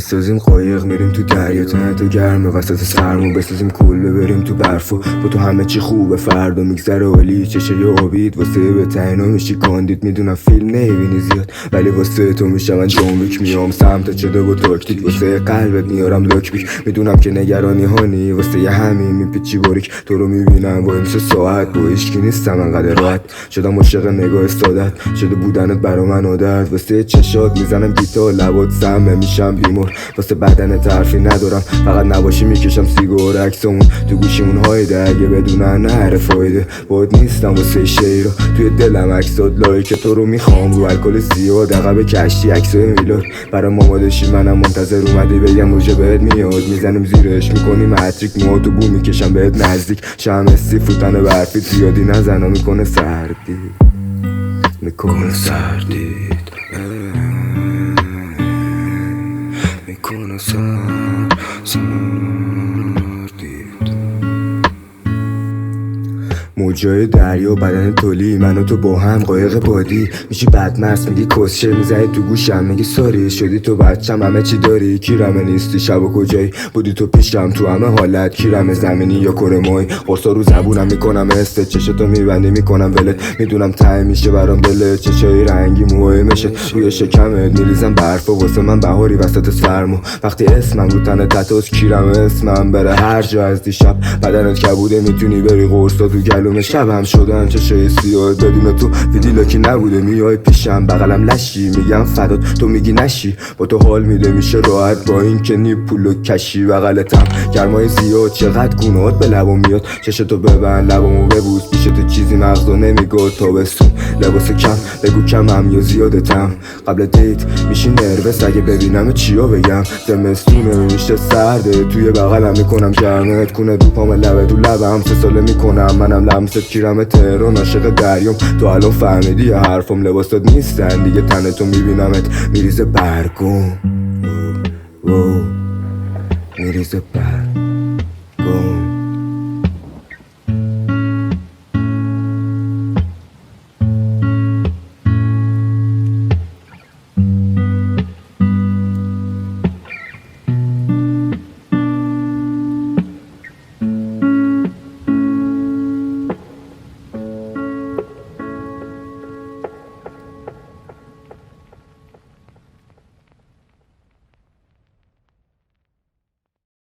میسازیم قایق میریم تو دریا، تنه تو گرمه وسط سرمون بسازیم کله بریم تو برفو. با تو همه چی خوبه فردا میگذره عالی، چشه یه آبید واسه به تنها میشی کاندید. میدونم فیلم نمیبینی زیاد ولی واسه تو میشم من جان ویک، میام سمت چده و تاکتیک واسه قلبت میارم لاک بیک. میدونم که نگرانی هانی واسه یه همین میپیچی باریک، تو رو میبینم با این ساعت با هیچکی نیستم انقدر راحت. شدم عاشق نگاه سادت، شده بودنت برا من عادت. واسه چشات میزنم گیتار لبات سمه میشم بیمار، واسه بدنت حرفی ندارم فقط نباشی میکشم سیگار. عکسامون تو گوشیمون هایده اگه بدونن نهر فایده، باید نیستم واسه شیرا توی دلم عکسات لایک تو رو میخوام رو الکل زیاد عقب کشتی عکسای میلاد. برای مامادشی منم منتظر اومدی بگم موجه بهت میاد، میزنیم زیرش میکنیم هتریک ما تو بو میکشم بهت نزدیک. شمسی فوتن برفی زیادی نزنم میکنه سردی میکنه سردید میکنه سردید. موجای دریا بدن تولی من و تو با هم قایق بادی میشی بدمست میگی کسشه میزنی تو گوشم میگی ساری شدی تو بچم همه چی داری کیرمه نیستی شب و کجایی بودی تو پیشم تو همه حالت کیرمه زمینی یا کره مای قرصا رو زبونم میکنم است چشتو میبندی میکنم ولت میدونم ته میشه برام دلت چشای رنگی موهای میشه روی شکمت میریزم برفا واسه من بهاری وسط سرما وقتی اسمم رو تنه تتوس کیرم اسمم بره هر جا از دیشب بدنت کبوده میتونی بری قرصا تو گلوم شبم شدن چشای سیاه بدون تو ویدیلا که نبوده میای پیشم بغلم لشی میگم فدات تو میگی نشی با تو حال میده میشه راحت با این که نی پولو کشی بغلتم گرمای زیاد چقدر گونات به لبم میاد چشتو ببند لبمو ببوس پیش تو چیزی مغزو نمیگه تابستون لباس کم بگو کمم یا زیادتم قبل دیت میشی نروس اگه ببینم چیا بگم زمستونه میشه سرده توی بغلم میکنم گرمت کنه دو پام لبه تو لبم 3 ساله میکنم منم لمست کیرم تهران عاشق دریام تو الان فهمیدی حرفم لباسات نیستن دیگه تنتو میبینمت میریزه برگم میریزه برگم